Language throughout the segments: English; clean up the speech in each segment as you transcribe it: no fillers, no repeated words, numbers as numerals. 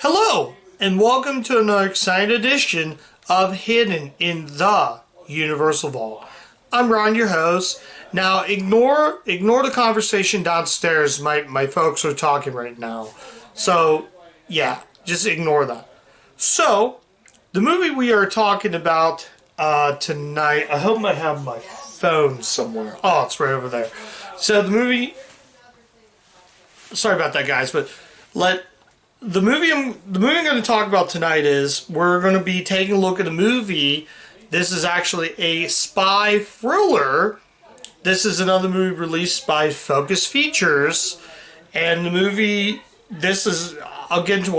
Hello, and welcome to another exciting edition of Hidden in the Universal Vault. I'm Ron, your host. Now, ignore the conversation downstairs. My folks are talking right now. So, yeah, just ignore that. So, the movie we are talking about tonight, I hope I have my phone somewhere. Oh, it's right over there. So, the movie, sorry about that, guys, but the movie I'm going to talk about tonight is we're going to be taking a look at a movie. This is actually a spy thriller. This is another movie released by Focus Features, and the movie. I'll get into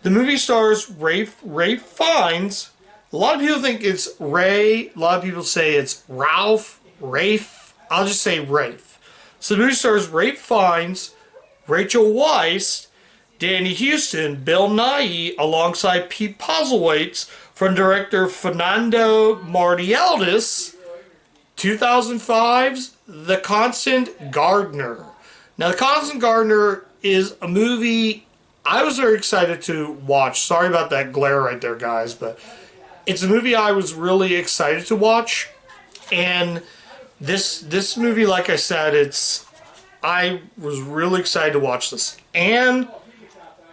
the movie stars Rafe Fiennes. A lot of people think it's Ray. A lot of people say it's Rafe. I'll just say Rafe. So the movie stars Rafe Fiennes, Rachel Weisz, Danny Huston, Bill Nighy, alongside Pete Postlethwaite from director Fernando Martínez. 2005's The Constant Gardener. Now, The Constant Gardener is a movie I was very excited to watch. Sorry about that glare right there, guys, but it's a movie I was really excited to watch. And this movie, like I said, I was really excited to watch this. And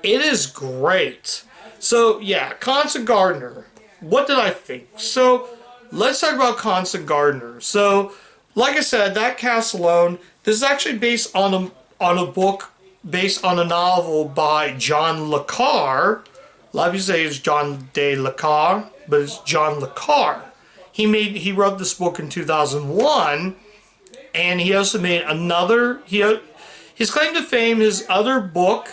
it is great. So, yeah, Constant Gardener. What did I think? So, let's talk about Constant Gardener. So, like I said, that cast alone, this is actually based on a book, based on a novel by John le Carre. A lot of people say it's John de le Carre, but it's John le Carre. He wrote this book in 2001, and he also made another. His claim to fame, his other book,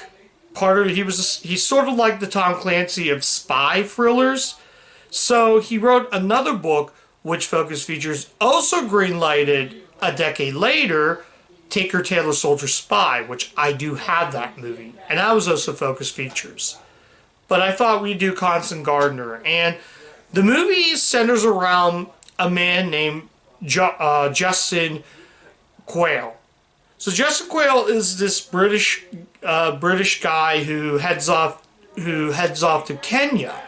he's sort of like the Tom Clancy of spy thrillers. So he wrote another book, which Focus Features also greenlighted a decade later, Tinker Tailor Soldier Spy, which I do have that movie, and that was also Focus Features. But I thought we'd do Constant Gardener, and the movie centers around a man named Justin Quayle. So Justin Quayle is this British guy who heads off to Kenya.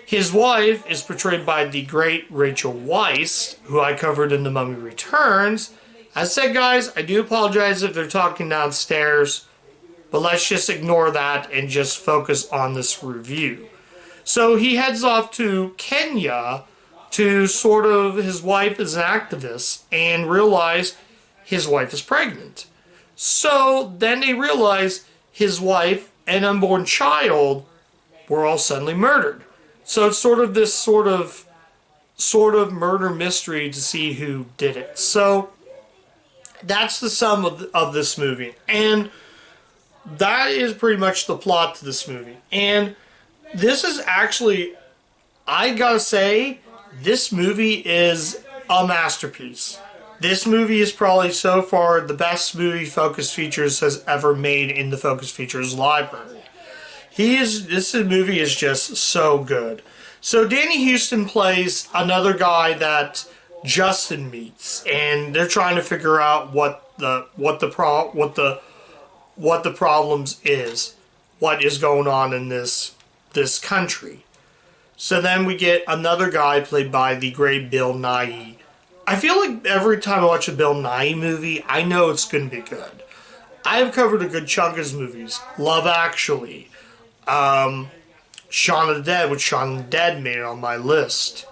His wife is portrayed by the great Rachel Weisz, who I covered in The Mummy Returns. As I said, guys, I do apologize if they're talking downstairs, but let's just ignore that and just focus on this review. So he heads off to Kenya to his wife is an activist, and realize his wife is pregnant. So then they realize his wife and unborn child were all suddenly murdered. So it's this sort of murder mystery to see who did it. So that's the sum of this movie. And that is pretty much the plot to this movie. And this is actually, I gotta say, this movie is a masterpiece. This movie is probably so far the best movie Focus Features has ever made in the Focus Features library. This movie is just so good. So Danny Huston plays another guy that Justin meets, and they're trying to figure out what the problems is, what is going on in this country. So then we get another guy played by the great Bill Nighy. I feel like every time I watch a Bill Nighy movie, I know it's going to be good. I've covered a good chunk of his movies. Love Actually. Shaun of the Dead, which Shaun of the Dead made it on my list.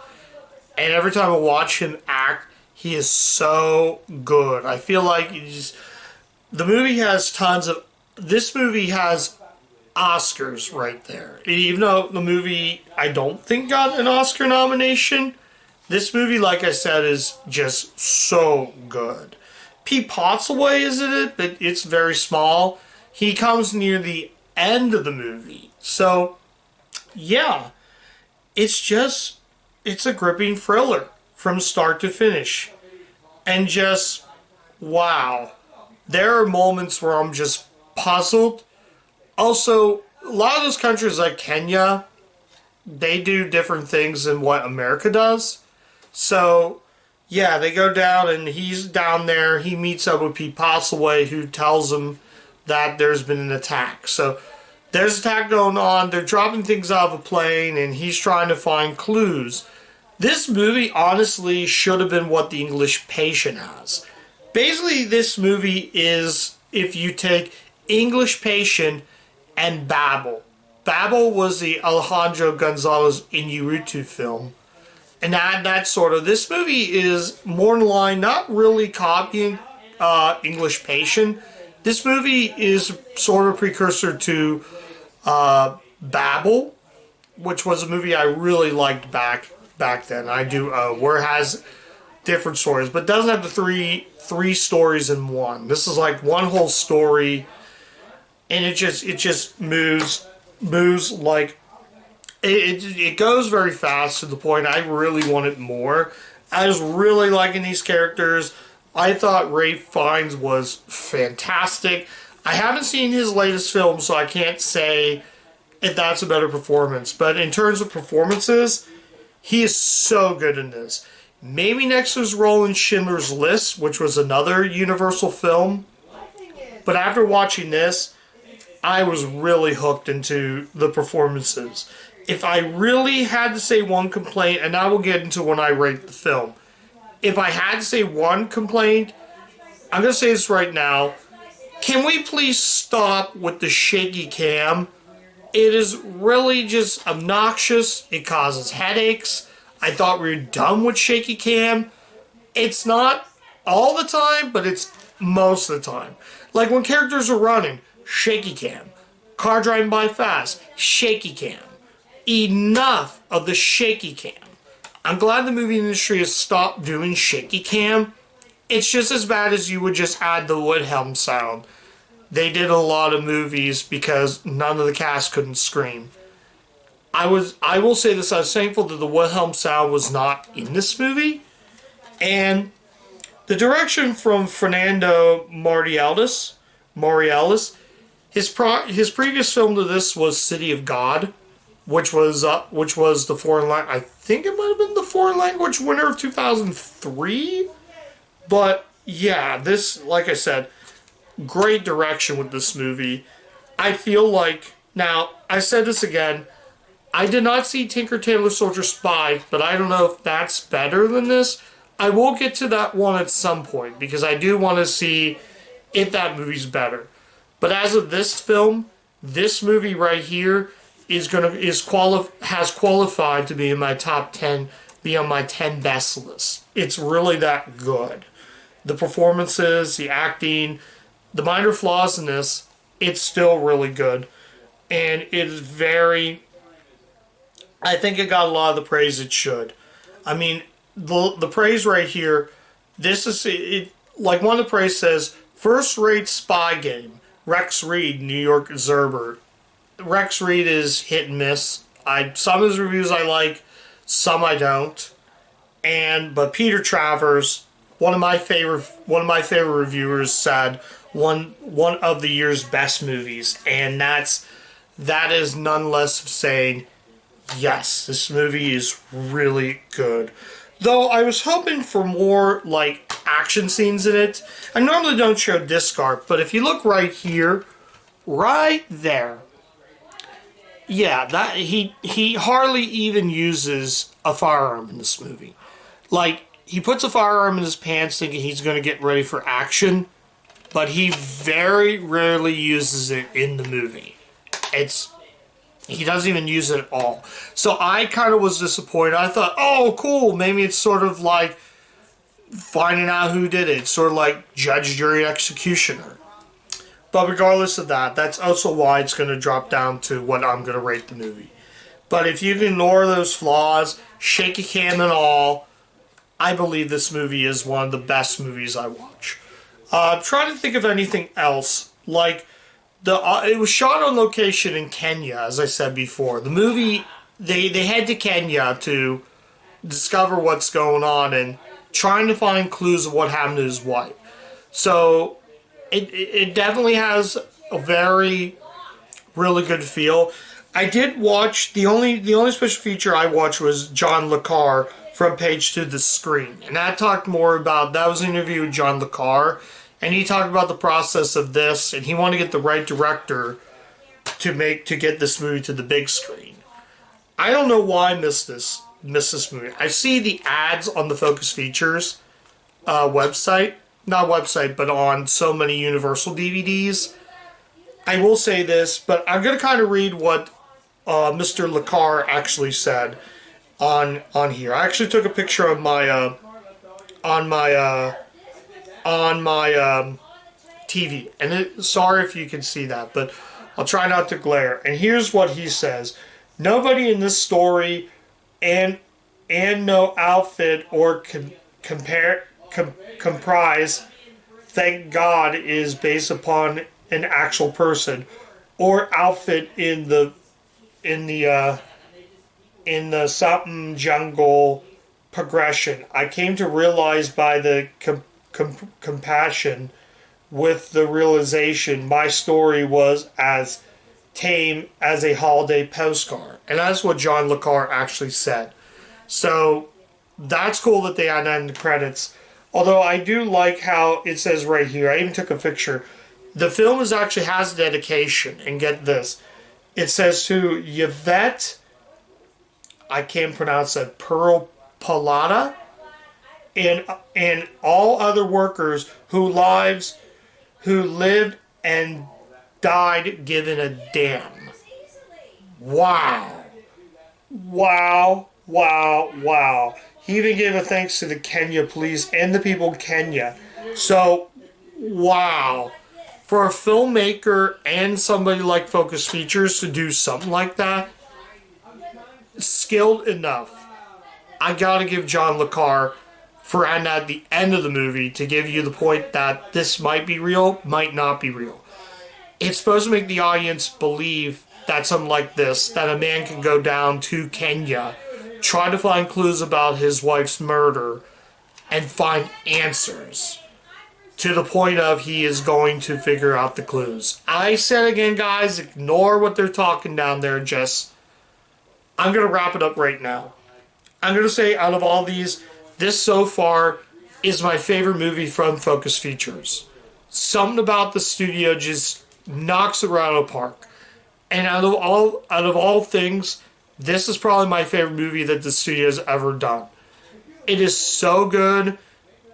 And every time I watch him act, he is so good. I feel like the movie has this movie has Oscars right there. Even though the movie, I don't think, got an Oscar nomination, this movie, like I said, is just so good. Pete Postlethwaite is in it, but it's very small. He comes near the end of the movie. So, yeah, it's a gripping thriller from start to finish. And just, wow. There are moments where I'm just puzzled. Also, a lot of those countries like Kenya, they do different things than what America does. So, yeah, they go down and he's down there. He meets up with Pete Postlethwaite, who tells him that there's been an attack. So There's attack going on. They're dropping things out of a plane, and he's trying to find clues. This movie honestly should have been what The English Patient has. Basically, this movie is if you take English Patient and Babel. Babel was the Alejandro Gonzalez Iñárritu film. And that sort of, this movie is more in line, not really copying English Patient. This movie is sort of a precursor to Babel, which was a movie I really liked back then. I do, where it has different stories, but doesn't have the three stories in one. This is like one whole story, and it just moves like it goes very fast to the point I really wanted more. I was really liking these characters. I thought Ralph Fiennes was fantastic. I haven't seen his latest film, so I can't say if that's a better performance. But in terms of performances, he is so good in this. Maybe next to his role in Schindler's List, which was another Universal film. But after watching this, I was really hooked into the performances. If I really had to say one complaint, and I will get into when I rate the film. If I had to say one complaint, I'm going to say this right now. Can we please stop with the shaky cam? It is really just obnoxious. It causes headaches. I thought we were done with shaky cam. It's not all the time, but it's most of the time. Like when characters are running, shaky cam. Car driving by fast, shaky cam. Enough of the shaky cam. I'm glad the movie industry has stopped doing shaky cam. It's just as bad as you would just add the Wilhelm sound. They did a lot of movies because none of the cast couldn't scream. I will say this, I was thankful that the Wilhelm sound was not in this movie. And the direction from Fernando Mariales, his previous film to this was City of God, which was the foreign language. I think it might have been the foreign language winner of 2003. But yeah, this, like I said, great direction with this movie. I feel like, now, I said this again, I did not see Tinker Tailor Soldier Spy, but I don't know if that's better than this. I will get to that one at some point, because I do want to see if that movie's better. But as of this film, this movie right here has qualified to be in my top 10, be on my 10 best list. It's really that good. The performances, the acting, the minor flaws in this, it's still really good. And it is very, I think it got a lot of the praise it should. I mean, the praise right here, this is, like one of the praise says, first-rate spy game. Rex Reed, New York Observer. Rex Reed is hit and miss. Some of his reviews I like, some I don't. But Peter Travers, one of my favorite reviewers, said one of the year's best movies, and that is nonetheless saying yes, this movie is really good. Though I was hoping for more like action scenes in it. I normally don't show disc art, but if you look right here, right there, yeah, that he hardly even uses a firearm in this movie. Like, he puts a firearm in his pants thinking he's going to get ready for action, but he very rarely uses it in the movie. He doesn't even use it at all. So I kind of was disappointed. I thought, oh, cool, maybe it's sort of like finding out who did it. It's sort of like judge, jury, executioner. But regardless of that, that's also why it's going to drop down to what I'm going to rate the movie. But if you can ignore those flaws, shaky cam and all, I believe this movie is one of the best movies I watch. I'm trying to think of anything else. Like, it was shot on location in Kenya, as I said before. The movie, they head to Kenya to discover what's going on and trying to find clues of what happened to his wife. So it definitely has a very, really good feel. I did watch, the only special feature I watched was John Le Carre, From Page to the Screen. And that talked more about, that was an interview with John Le Carre, and he talked about the process of this, and he wanted to get the right director to get this movie to the big screen. I don't know why I missed this movie. I see the ads on the Focus Features website, not website, but on so many Universal DVDs. I will say this, but I'm going to kind of read what Mr. LeCar actually said on here. I actually took a picture of my TV, and sorry if you can see that, but I'll try not to glare. And here's what he says: nobody in this story, and no outfit or comprise, thank God, is based upon an actual person or outfit in the something jungle progression. I came to realize by the compassion with the realization my story was as tame as a holiday postcard. And that's what John LeCar actually said. So that's cool that they add that in the credits. Although I do like how it says right here, I even took a picture, the film actually has a dedication, and get this, it says to Yvette, I can't pronounce that, Pearl Palata, and all other workers who lived and died giving a damn. Wow. Wow. Wow. Wow. He even gave a thanks to the Kenya police and the people of Kenya. So, wow. For a filmmaker and somebody like Focus Features to do something like that, skilled enough. I gotta give John LeCar for adding at the end of the movie to give you the point that this might be real, might not be real. It's supposed to make the audience believe that something like this, that a man can go down to Kenya, try to find clues about his wife's murder, and find answers. To the point of he is going to figure out the clues. I said again, guys, ignore what they're talking down there. I'm going to wrap it up right now. I'm going to say out of all these, this so far is my favorite movie from Focus Features. Something about the studio just knocks it out of the park. And out of all things, this is probably my favorite movie that the studio's ever done. It is so good,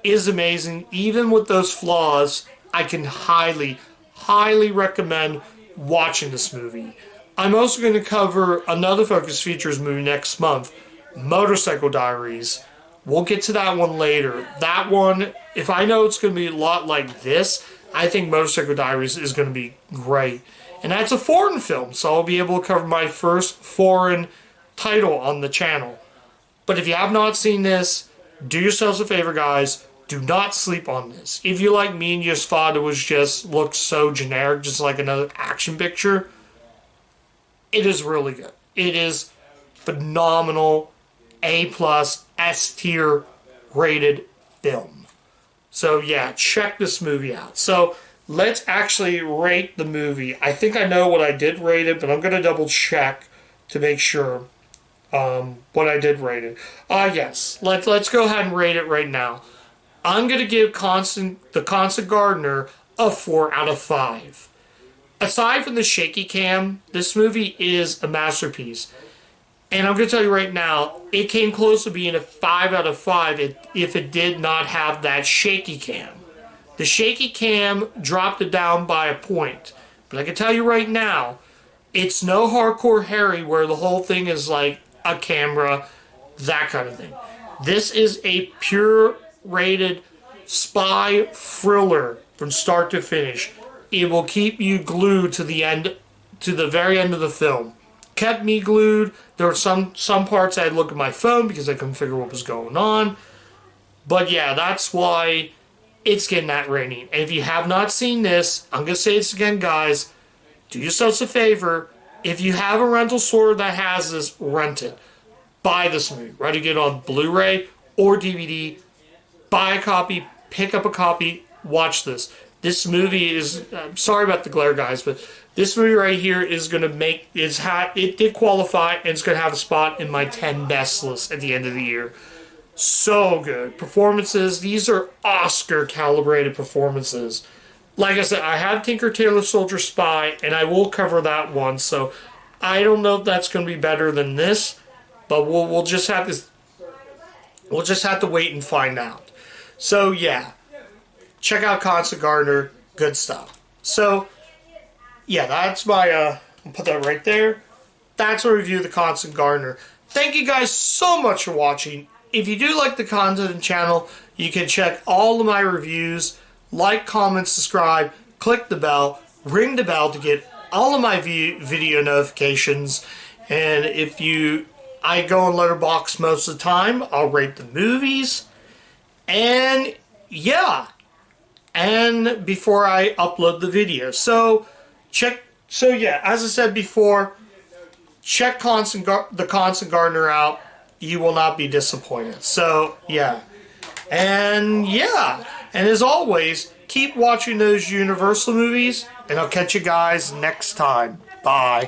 is amazing. Even with those flaws, I can highly, highly recommend watching this movie. I'm also going to cover another Focus Features movie next month, Motorcycle Diaries. We'll get to that one later. That one, if I know it's going to be a lot like this, I think Motorcycle Diaries is going to be great. And that's a foreign film, so I'll be able to cover my first foreign title on the channel. But if you have not seen this, do yourselves a favor, guys. Do not sleep on this. If you like me and you just thought it was just looked so generic, just like another action picture, it is really good. It is phenomenal, A+, S tier rated film. So yeah, check this movie out. So let's actually rate the movie. I think I know what I did rate it, but I'm going to double check to make sure what I did rate it. Yes, let's go ahead and rate it right now. I'm going to give The Constant Gardener a 4 out of 5. Aside from the shaky cam, this movie is a masterpiece. And I'm going to tell you right now, it came close to being a 5 out of 5 if it did not have that shaky cam. The shaky cam dropped it down by a point. But I can tell you right now, it's no Hardcore Harry where the whole thing is like a camera, that kind of thing. This is a pure rated spy thriller from start to finish. It will keep you glued to the end, to the very end of the film. Kept me glued. There were some parts I'd look at my phone because I couldn't figure what was going on. But yeah, that's why it's getting that rating. And if you have not seen this, I'm going to say this again, guys. Do yourselves a favor. If you have a rental store that has this, rent it. Buy this movie. Whether you get it on Blu-ray or DVD, buy a copy, pick up a copy, watch this. This movie is, sorry about the glare, guys, but this movie right here is going to make, it did qualify, and it's going to have a spot in my 10 best list at the end of the year. So good. Performances, these are Oscar-calibrated performances. like I said, I have Tinker Tailor Soldier Spy, and I will cover that one. So I don't know if that's going to be better than this, but we'll just have to wait and find out. So yeah, check out Constant Gardener, good stuff. So yeah, that's my I'll put that right there. That's a review of the Constant Gardener. Thank you guys so much for watching. If you do like the content of the channel, you can check all of my reviews. Like, comment, subscribe, click the bell, ring the bell to get all of my video notifications. And if I go on Letterboxd most of the time, I'll rate the movies. And yeah, and before I upload the video. So yeah, as I said before, check the Constant Gardener out. You will not be disappointed. So yeah. And yeah, and as always, keep watching those Universal movies, and I'll catch you guys next time. Bye.